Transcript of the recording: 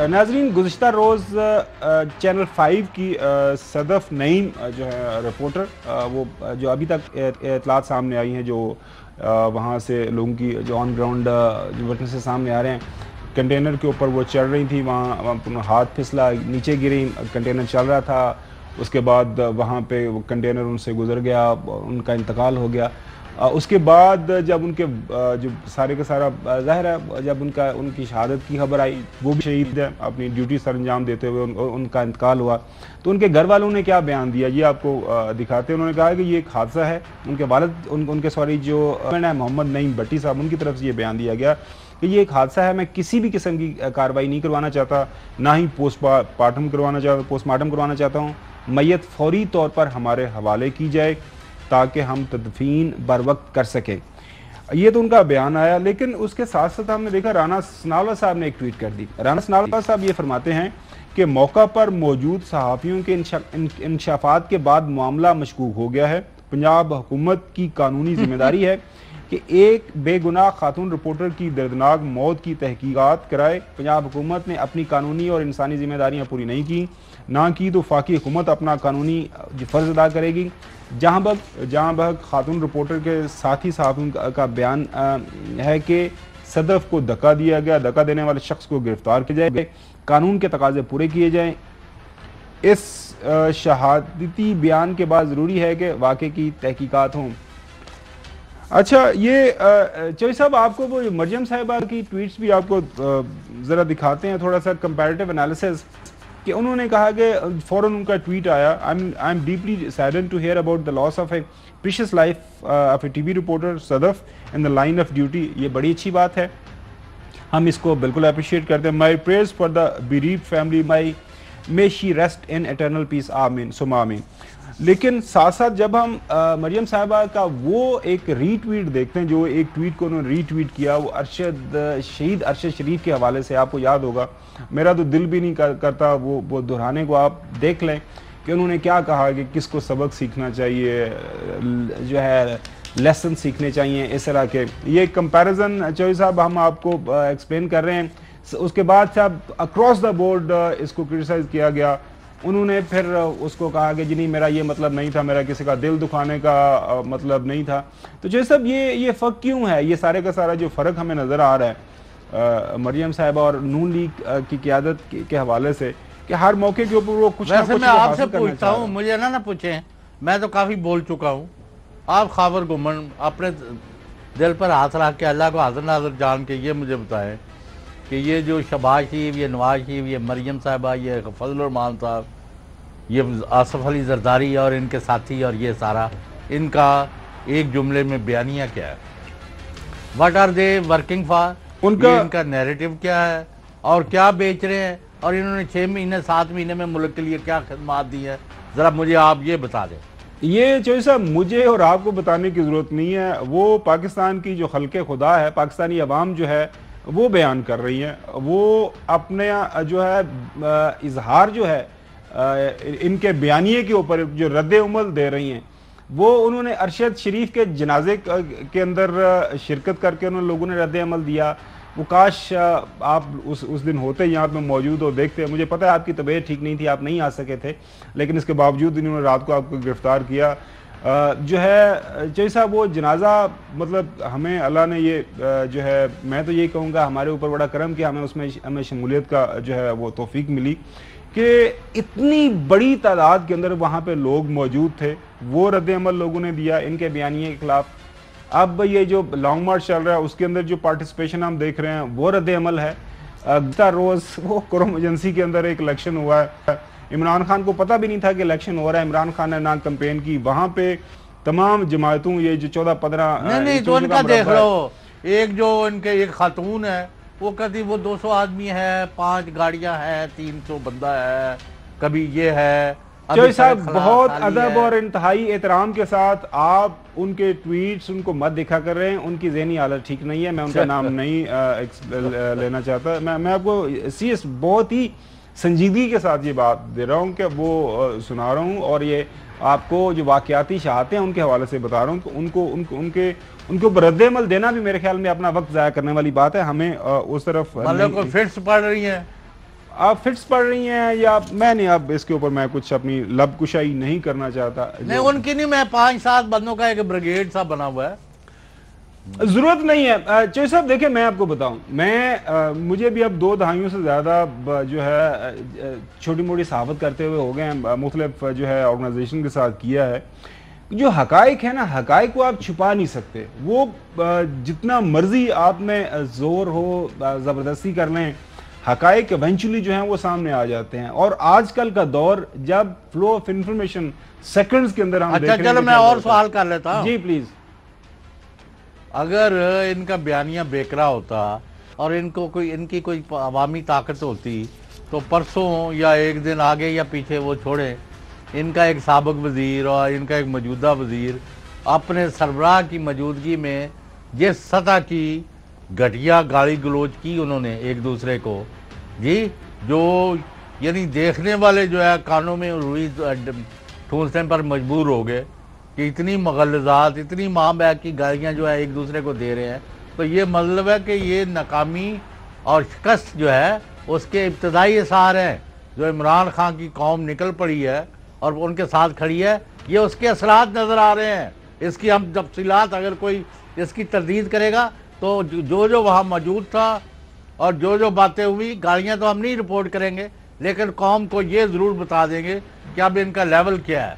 ناظرین گزشتہ روز چینل 5 کی صدف نعیم جو ہے رپورٹر وہ جو ابھی تک اطلاعات سامنے آئی ہیں جو وہاں سے لوگوں کی جو آن گراؤنڈ جو وٹنسز سامنے آ رہے ہیں کنٹینر کے اوپر وہ چڑھ رہی تھی، وہاں ہاتھ پھسلا نیچے گری، کنٹینر چل رہا تھا، اس کے بعد وہاں پہ وہ کنٹینر ان سے گزر گیا، ان کا انتقال ہو گیا۔ اس کے بعد جب ان کے جو سارے کا سارا ظاہر ہے جب ان کی شہادت کی خبر آئی، وہ بھی شہید ہے اپنی ڈیوٹی سر انجام دیتے ہوئے ان کا انتقال ہوا، تو ان کے گھر والوں نے کیا بیان دیا یہ آپ کو دکھاتے ہیں۔ انہوں نے کہا کہ یہ ایک حادثہ ہے، ان کے والد ان کے جو محمد نعیم بٹی صاحب ان کی طرف سے یہ بیان دیا گیا کہ یہ ایک حادثہ ہے، میں کسی بھی قسم کی کارروائی نہیں کروانا چاہتا، نہ ہی پوسٹ مارٹم کروانا چاہتا ہوں، میت فوری طور پر ہمارے حوالے کی جائے تاکہ ہم تدفین بر وقت کر سکیں۔ یہ تو ان کا بیان آیا، لیکن اس کے ساتھ ساتھ ہم نے دیکھا رانا سناولا صاحب نے ایک ٹویٹ کر دی۔ رانا سناولا صاحب یہ فرماتے ہیں کہ موقع پر موجود صحافیوں کے انکشافات کے بعد معاملہ مشکوک ہو گیا ہے، پنجاب حکومت کی قانونی ذمہ داری ہے کہ ایک بے گناہ خاتون رپورٹر کی دردناک موت کی تحقیقات کرائے۔ پنجاب حکومت نے اپنی قانونی اور انسانی ذمہ داریاں پوری نہیں کی، نہ کی تو وفاقی حکومت اپنا قانونی فرض ادا کرے گی۔ جہاں بحق خاتون رپورٹر کے ساتھی صحافیوں کا بیان ہے کہ صدف کو دھکا دیا گیا، دھکا دینے والے شخص کو گرفتار کیا جائے، قانون کے تقاضے پورے کیے جائیں۔ اس شہادتی بیان کے بعد ضروری ہے کہ واقعے کی تحقیقات ہوں۔ اچھا، یہ چوہی صاحب آپ کو وہ مریم صاحبہ کی ٹویٹس بھی آپ کو ذرا دکھاتے ہیں، تھوڑا سا کمپیریٹیو انالیسز، کہ انہوں نے کہا کہ فوراً ان کا ٹویٹ آیا I am deeply saddened to hear about the loss of a precious life of a TV reporter Sadaf in the line of duty۔ یہ بڑی اچھی بات ہے، ہم اس کو بالکل اپریشیٹ کرتے ہیں۔ My prayers for the bereaved family, may she rest in eternal peace، آمین ثم آمین۔ لیکن ساتھ ساتھ جب ہم مریم صاحبہ کا وہ ایک ری ٹویٹ دیکھتے ہیں، جو ایک ٹویٹ کو انہوں نے ری ٹویٹ کیا، وہ شہید ارشد شریف کے حوالے سے، آپ کو یاد ہوگا، میرا تو دل بھی نہیں کرتا وہ دہرانے کو، آپ دیکھ لیں کہ انہوں نے کیا کہا کہ کس کو سبق سیکھنا چاہیے، جو ہے لیسن سیکھنے چاہیے، اس طرح کے۔ یہ کمپیریزن چوہی صاحب ہم آپ کو ایکسپلین کر رہے ہیں۔ اس کے بعد صاحب اکراس دا بورڈ اس کو کرٹیسائز کیا گیا، انہوں نے پھر اس کو کہا کہ جی نہیں، میرا یہ مطلب نہیں تھا، میرا کسی کا دل دکھانے کا مطلب نہیں تھا۔ تو جو سب یہ فرق کیوں ہے؟ یہ سارے کا سارا جو فرق ہمیں نظر آ رہا ہے مریم صاحبہ اور نون لیگ کی قیادت کے حوالے سے، کہ ہر موقع کے اوپر وہ کچھ نہ کچھ میں آپ سے پوچھتا ہوں، مجھے نہ پوچھیں، میں تو کافی بول چکا ہوں۔ آپ خاور گمن اپنے دل پر ہاتھ رکھ کے اللہ کو حاضر ناظر جان کے یہ مجھے بتائیں کہ یہ جو شہباز شریف، یہ نواز شریف، یہ مریم صاحبہ، یہ فضل الرحمان صاحب، یہ آصف علی زرداری اور ان کے ساتھی، اور یہ سارا ان کا ایک جملے میں بیانیہ کیا ہے؟ What are they working for? ان کا نیریٹو کیا ہے اور کیا بیچ رہے ہیں، اور انہوں نے 6 مہینے 7 مہینے میں ملک کے لیے کیا خدمات دی ہیں؟ ذرا مجھے آپ یہ بتا دیں۔ یہ چوہی صاحب مجھے اور آپ کو بتانے کی ضرورت نہیں ہے، وہ پاکستان کی جو خلق خدا ہے، پاکستانی عوام جو ہے وہ بیان کر رہی ہیں، وہ اپنے جو ہے اظہار جو ہے ان کے بیانیے کے اوپر جو رد عمل دے رہی ہیں، وہ انہوں نے ارشد شریف کے جنازے کے اندر شرکت کر کے انہوں لوگوں نے رد عمل دیا۔ وہ کاش آپ اس دن ہوتے یہاں پہ موجود ہو، دیکھتے۔ مجھے پتہ ہے آپ کی طبیعت ٹھیک نہیں تھی، آپ نہیں آ سکے تھے، لیکن اس کے باوجود انہوں نے رات کو آپ کو گرفتار کیا۔ جو ہے چوہی صاحب وہ جنازہ، مطلب ہمیں اللہ نے یہ جو ہے، میں تو یہ کہوں گا ہمارے اوپر بڑا کرم کیا، ہمیں شمولیت کا جو ہے وہ توفیق ملی کہ اتنی بڑی تعداد کے اندر وہاں پہ لوگ موجود تھے، وہ رد عمل لوگوں نے دیا ان کے بیانیے کے خلاف۔ اب یہ جو لانگ مارچ چل رہا ہے اس کے اندر جو پارٹیسپیشن ہم دیکھ رہے ہیں وہ رد عمل ہے۔ گزشتہ روز وہ کروم ایجنسی کے اندر ایک الیکشن ہوا ہے، عمران خان کو پتہ بھی نہیں تھا کہ الیکشن ہو رہا ہے، عمران خان نے نہ کمپین کی، وہاں پہ تمام جماعتوں، یہ جو 14-15 نہیں تو ان کا دیکھ لو، ایک جو ان کے ایک خاتون ہے وہ کہتی وہ 200 آدمی ہے، 5 گاڑیاں ہیں، 300 بندہ ہے، کبھی یہ ہے۔ چوہی صاحب بہت ادب اور انتہائی احترام کے ساتھ آپ ان کے ٹویٹس ان کو مت دیکھا کر رہے ہیں، ان کی ذہنی حالت ٹھیک نہیں ہے، میں ان کا نام نہیں لینا چاہتا، میں آپ کو سیریس بہت ہی سنجیدگی کے ساتھ یہ بات دے رہا ہوں کہ وہ سنا رہا ہوں، اور یہ آپ کو جو واقعاتی شہادتیں ان کے حوالے سے بتا رہا ہوں کہ ان کو رد عمل دینا بھی میرے خیال میں اپنا وقت ضائع کرنے والی بات ہے۔ ہمیں اس طرف فٹس پڑ رہی ہیں، آپ فٹس پڑھ رہی ہیں یا میں نہیں، اب اس کے اوپر میں کچھ اپنی لب کشائی نہیں کرنا چاہتا. نہیں ان کی نہیں، میں 5-7 بندوں کا ایک بریگیڈ سا بنا ہوا ہے. ضرورت نہیں ہے. چوہدری صاحب دیکھیں میں آپ کو بتاؤں، مجھے بھی اب 2 دہائیوں سے زیادہ جو ہے چھوٹی موٹی صحافت کرتے ہوئے ہو گئے ہیں، مختلف جو ہے آرگنائزیشن کے ساتھ کیا ہے. جو حقائق ہے نا، حقائق کو آپ چھپا نہیں سکتے. وہ جتنا مرضی آپ میں زور ہو، زبردستی کر لیں، حقائق ایونچولی جو ہیں وہ سامنے آ جاتے ہیں. اور آج کل کا دور جب فلو آف انفارمیشن سیکنڈز کے اندر ہم دیکھ رہے ہیں. اچھا چلو میں اور سوال کر لیتا ہوں. جی پلیز. اگر ان کا بیانیہ بیکرا ہوتا اور ان کی کوئی عوامی طاقت ہوتی تو پرسوں یا ایک دن آگے یا پیچھے وہ چھوڑیں، ان کا ایک سابق وزیر اور ان کا ایک موجودہ وزیر اپنے سربراہ کی موجودگی میں جس سطح کی گھٹیا گالی گلوچ کی انہوں نے ایک دوسرے کو، جی جو یعنی دیکھنے والے جو ہے کانوں میں روئی ٹھونسنے پر مجبور ہو گئے کہ اتنی مغلظات، اتنی ماں باپ کی گالیاں جو ہے ایک دوسرے کو دے رہے ہیں. تو یہ مطلب ہے کہ یہ ناکامی اور شکست جو ہے اس کے ابتدائی اثار ہیں. جو عمران خان کی قوم نکل پڑی ہے اور ان کے ساتھ کھڑی ہے، یہ اس کے اثرات نظر آ رہے ہیں. اس کی ہم تفصیلات اگر کوئی اس کی تردید کرے گا تو جو وہاں موجود تھا اور جو باتیں ہوئی، گالیاں تو ہم نہیں رپورٹ کریں گے، لیکن قوم کو یہ ضرور بتا دیں گے کہ اب ان کا لیول کیا ہے.